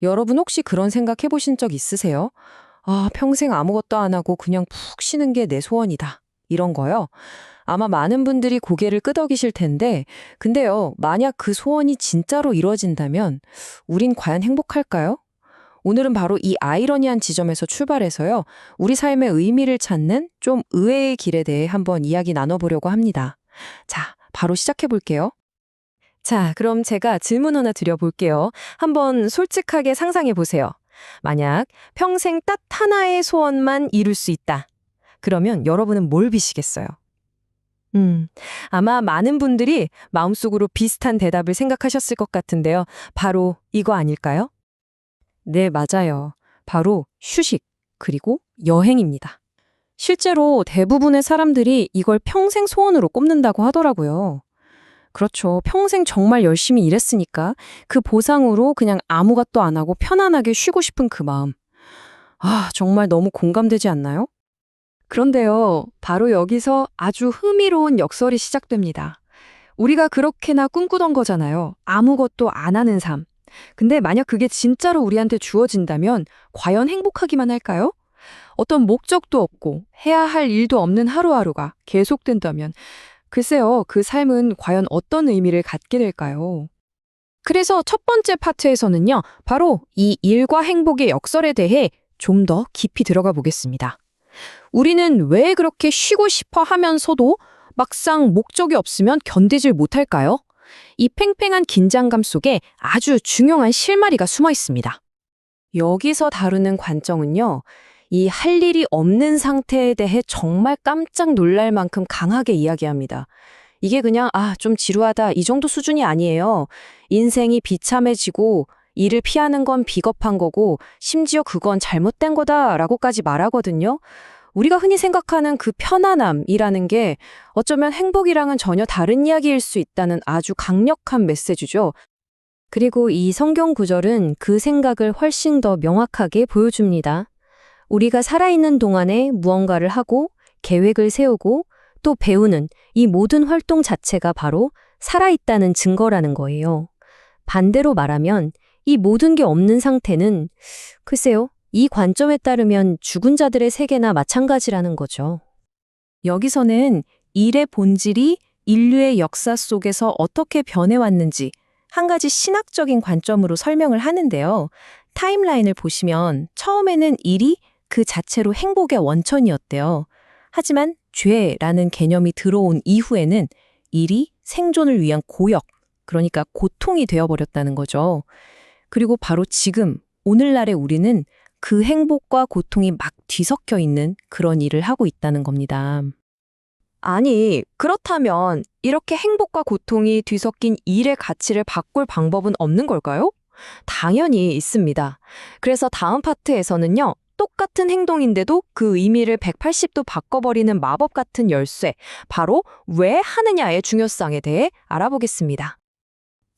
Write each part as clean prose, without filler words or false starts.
여러분 혹시 그런 생각 해보신 적 있으세요? 아, 평생 아무것도 안 하고 그냥 푹 쉬는 게 내 소원이다. 이런 거요. 아마 많은 분들이 고개를 끄덕이실 텐데, 근데요, 만약 그 소원이 진짜로 이루어진다면, 우린 과연 행복할까요? 오늘은 바로 이 아이러니한 지점에서 출발해서요, 우리 삶의 의미를 찾는 좀 의외의 길에 대해 한번 이야기 나눠보려고 합니다. 자, 바로 시작해 볼게요. 자, 그럼 제가 질문 하나 드려볼게요. 한번 솔직하게 상상해 보세요. 만약 평생 딱 하나의 소원만 이룰 수 있다. 그러면 여러분은 뭘 비시겠어요? 음, 아마 많은 분들이 마음속으로 비슷한 대답을 생각하셨을 것 같은데요. 바로 이거 아닐까요? 네, 맞아요. 바로 휴식, 그리고 여행입니다. 실제로 대부분의 사람들이 이걸 평생 소원으로 꼽는다고 하더라고요. 그렇죠. 평생 정말 열심히 일했으니까 그 보상으로 그냥 아무것도 안 하고 편안하게 쉬고 싶은 그 마음. 아, 정말 너무 공감되지 않나요? 그런데요, 바로 여기서 아주 흥미로운 역설이 시작됩니다. 우리가 그렇게나 꿈꾸던 거잖아요. 아무것도 안 하는 삶. 근데 만약 그게 진짜로 우리한테 주어진다면 과연 행복하기만 할까요? 어떤 목적도 없고 해야 할 일도 없는 하루하루가 계속된다면 글쎄요, 그 삶은 과연 어떤 의미를 갖게 될까요? 그래서 첫 번째 파트에서는요, 바로 이 일과 행복의 역설에 대해 좀 더 깊이 들어가 보겠습니다. 우리는 왜 그렇게 쉬고 싶어 하면서도 막상 목적이 없으면 견디질 못할까요? 이 팽팽한 긴장감 속에 아주 중요한 실마리가 숨어 있습니다. 여기서 다루는 관점은요, 이 할 일이 없는 상태에 대해 정말 깜짝 놀랄 만큼 강하게 이야기합니다. 이게 그냥, 아, 좀 지루하다, 이 정도 수준이 아니에요. 인생이 비참해지고, 일을 피하는 건 비겁한 거고, 심지어 그건 잘못된 거다라고까지 말하거든요. 우리가 흔히 생각하는 그 편안함이라는 게 어쩌면 행복이랑은 전혀 다른 이야기일 수 있다는 아주 강력한 메시지죠. 그리고 이 성경 구절은 그 생각을 훨씬 더 명확하게 보여줍니다. 우리가 살아있는 동안에 무언가를 하고 계획을 세우고 또 배우는 이 모든 활동 자체가 바로 살아있다는 증거라는 거예요. 반대로 말하면 이 모든 게 없는 상태는 글쎄요, 이 관점에 따르면 죽은 자들의 세계나 마찬가지라는 거죠. 여기서는 일의 본질이 인류의 역사 속에서 어떻게 변해왔는지 한 가지 신학적인 관점으로 설명을 하는데요. 타임라인을 보시면 처음에는 일이 그 자체로 행복의 원천이었대요. 하지만 죄라는 개념이 들어온 이후에는 일이 생존을 위한 고역, 그러니까 고통이 되어버렸다는 거죠. 그리고 바로 지금, 오늘날의 우리는 그 행복과 고통이 막 뒤섞여 있는 그런 일을 하고 있다는 겁니다. 아니, 그렇다면 이렇게 행복과 고통이 뒤섞인 일의 가치를 바꿀 방법은 없는 걸까요? 당연히 있습니다. 그래서 다음 파트에서는요, 똑같은 행동인데도 그 의미를 180도 바꿔버리는 마법 같은 열쇠, 바로 왜 하느냐의 중요성에 대해 알아보겠습니다.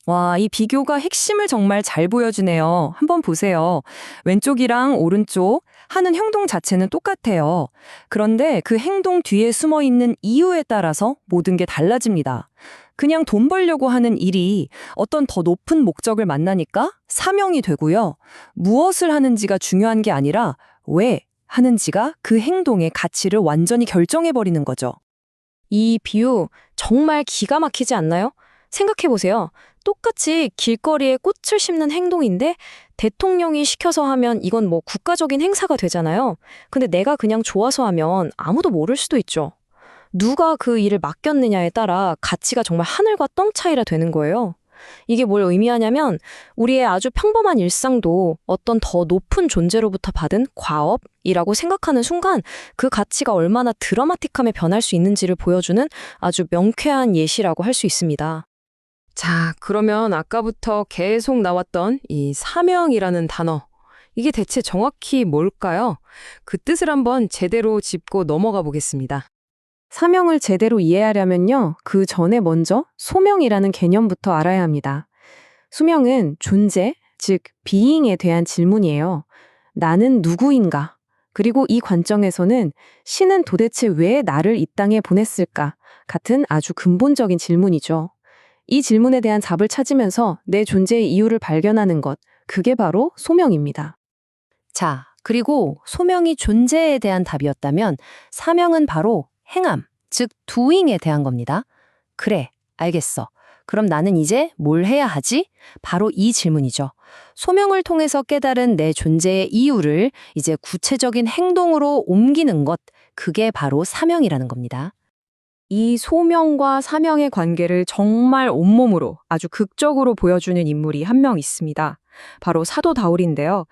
와, 이 비교가 핵심을 정말 잘 보여주네요. 한번 보세요. 왼쪽이랑 오른쪽 하는 행동 자체는 똑같아요. 그런데 그 행동 뒤에 숨어 있는 이유에 따라서 모든 게 달라집니다. 그냥 돈 벌려고 하는 일이 어떤 더 높은 목적을 만나니까 사명이 되고요. 무엇을 하는지가 중요한 게 아니라 왜 하는지가 그 행동의 가치를 완전히 결정해버리는 거죠. 이 비유 정말 기가 막히지 않나요? 생각해보세요. 똑같이 길거리에 꽃을 심는 행동인데 대통령이 시켜서 하면 이건 뭐 국가적인 행사가 되잖아요. 근데 내가 그냥 좋아서 하면 아무도 모를 수도 있죠. 누가 그 일을 맡겼느냐에 따라 가치가 정말 하늘과 땅 차이라 되는 거예요. 이게 뭘 의미하냐면 우리의 아주 평범한 일상도 어떤 더 높은 존재로부터 받은 과업이라고 생각하는 순간 그 가치가 얼마나 드라마틱함에 변할 수 있는지를 보여주는 아주 명쾌한 예시라고 할 수 있습니다. 자, 그러면 아까부터 계속 나왔던 이 사명이라는 단어, 이게 대체 정확히 뭘까요? 그 뜻을 한번 제대로 짚고 넘어가 보겠습니다. 사명을 제대로 이해하려면요, 그 전에 먼저 소명이라는 개념부터 알아야 합니다. 수명은 존재, 즉 비잉에 대한 질문이에요. 나는 누구인가? 그리고 이 관점에서는 신은 도대체 왜 나를 이 땅에 보냈을까? 같은 아주 근본적인 질문이죠. 이 질문에 대한 답을 찾으면서 내 존재의 이유를 발견하는 것, 그게 바로 소명입니다. 자, 그리고 소명이 존재에 대한 답이었다면 사명은 바로 행함, 즉 doing에 대한 겁니다. 그래, 알겠어. 그럼 나는 이제 뭘 해야 하지? 바로 이 질문이죠. 소명을 통해서 깨달은 내 존재의 이유를 이제 구체적인 행동으로 옮기는 것, 그게 바로 사명이라는 겁니다. 이 소명과 사명의 관계를 정말 온몸으로 아주 극적으로 보여주는 인물이 한 명 있습니다. 바로 사도 다울인데요.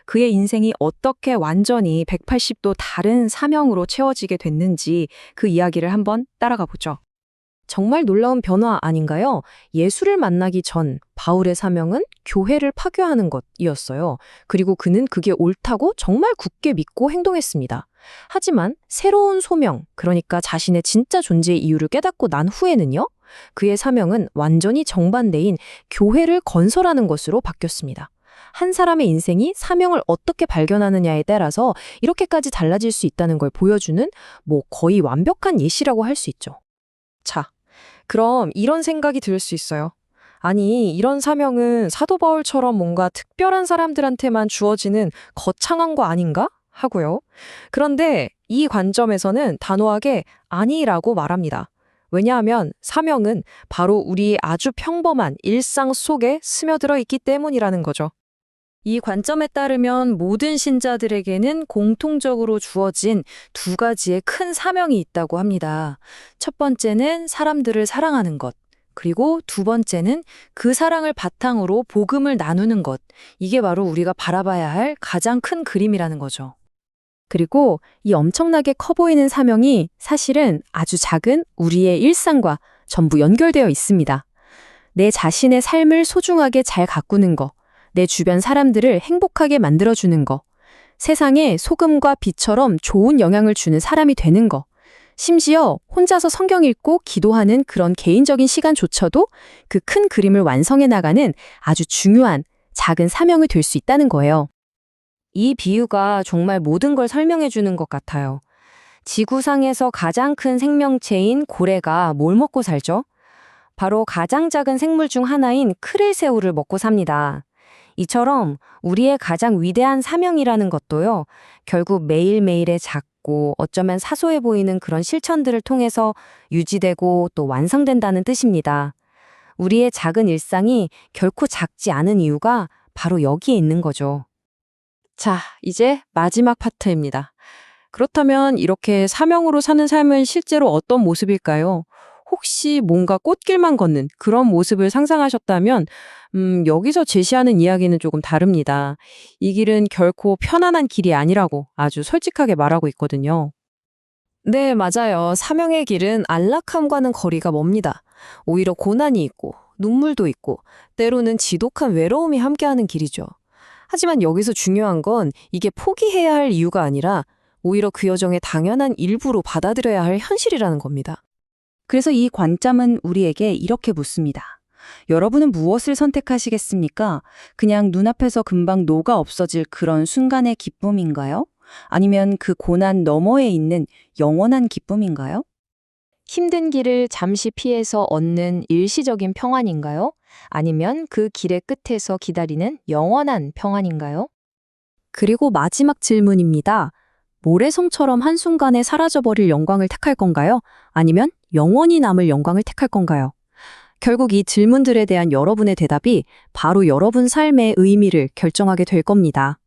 그의 인생이 어떻게 완전히 180도 다른 사명으로 채워지게 됐는지 그 이야기를 한번 따라가 보죠. 정말 놀라운 변화 아닌가요? 예수를 만나기 전 바울의 사명은 교회를 파괴하는 것이었어요. 그리고 그는 그게 옳다고 정말 굳게 믿고 행동했습니다. 하지만 새로운 소명, 그러니까 자신의 진짜 존재의 이유를 깨닫고 난 후에는요, 그의 사명은 완전히 정반대인 교회를 건설하는 것으로 바뀌었습니다. 한 사람의 인생이 사명을 어떻게 발견하느냐에 따라서 이렇게까지 달라질 수 있다는 걸 보여주는 거의 완벽한 예시라고 할 수 있죠. 자, 그럼 이런 생각이 들 수 있어요. 아니, 이런 사명은 사도 바울처럼 뭔가 특별한 사람들한테만 주어지는 거창한 거 아닌가? 하고요. 그런데 이 관점에서는 단호하게 아니라고 말합니다. 왜냐하면 사명은 바로 우리의 아주 평범한 일상 속에 스며들어 있기 때문이라는 거죠. 이 관점에 따르면 모든 신자들에게는 공통적으로 주어진 두 가지의 큰 사명이 있다고 합니다. 첫 번째는 사람들을 사랑하는 것, 그리고 두 번째는 그 사랑을 바탕으로 복음을 나누는 것. 이게 바로 우리가 바라봐야 할 가장 큰 그림이라는 거죠. 그리고 이 엄청나게 커 보이는 사명이 사실은 아주 작은 우리의 일상과 전부 연결되어 있습니다. 내 자신의 삶을 소중하게 잘 가꾸는 거, 내 주변 사람들을 행복하게 만들어주는 거, 세상에 소금과 빛처럼 좋은 영향을 주는 사람이 되는 거, 심지어 혼자서 성경 읽고 기도하는 그런 개인적인 시간조차도 그 큰 그림을 완성해 나가는 아주 중요한 작은 사명이 될 수 있다는 거예요. 이 비유가 정말 모든 걸 설명해 주는 것 같아요. 지구상에서 가장 큰 생명체인 고래가 뭘 먹고 살죠? 바로 가장 작은 생물 중 하나인 크릴새우를 먹고 삽니다. 이처럼 우리의 가장 위대한 사명이라는 것도요, 결국 매일매일의 작고 어쩌면 사소해 보이는 그런 실천들을 통해서 유지되고 또 완성된다는 뜻입니다. 우리의 작은 일상이 결코 작지 않은 이유가 바로 여기에 있는 거죠. 자, 이제 마지막 파트입니다. 그렇다면 이렇게 사명으로 사는 삶은 실제로 어떤 모습일까요? 혹시 뭔가 꽃길만 걷는 그런 모습을 상상하셨다면 여기서 제시하는 이야기는 조금 다릅니다. 이 길은 결코 편안한 길이 아니라고 아주 솔직하게 말하고 있거든요. 네, 맞아요. 사명의 길은 안락함과는 거리가 멉니다. 오히려 고난이 있고 눈물도 있고 때로는 지독한 외로움이 함께하는 길이죠. 하지만 여기서 중요한 건 이게 포기해야 할 이유가 아니라 오히려 그 여정의 당연한 일부로 받아들여야 할 현실이라는 겁니다. 그래서 이 관점은 우리에게 이렇게 묻습니다. 여러분은 무엇을 선택하시겠습니까? 그냥 눈앞에서 금방 녹아 없어질 그런 순간의 기쁨인가요? 아니면 그 고난 너머에 있는 영원한 기쁨인가요? 힘든 길을 잠시 피해서 얻는 일시적인 평안인가요? 아니면 그 길의 끝에서 기다리는 영원한 평안인가요? 그리고 마지막 질문입니다. 모래성처럼 한순간에 사라져버릴 영광을 택할 건가요? 아니면 영원히 남을 영광을 택할 건가요? 결국 이 질문들에 대한 여러분의 대답이 바로 여러분 삶의 의미를 결정하게 될 겁니다.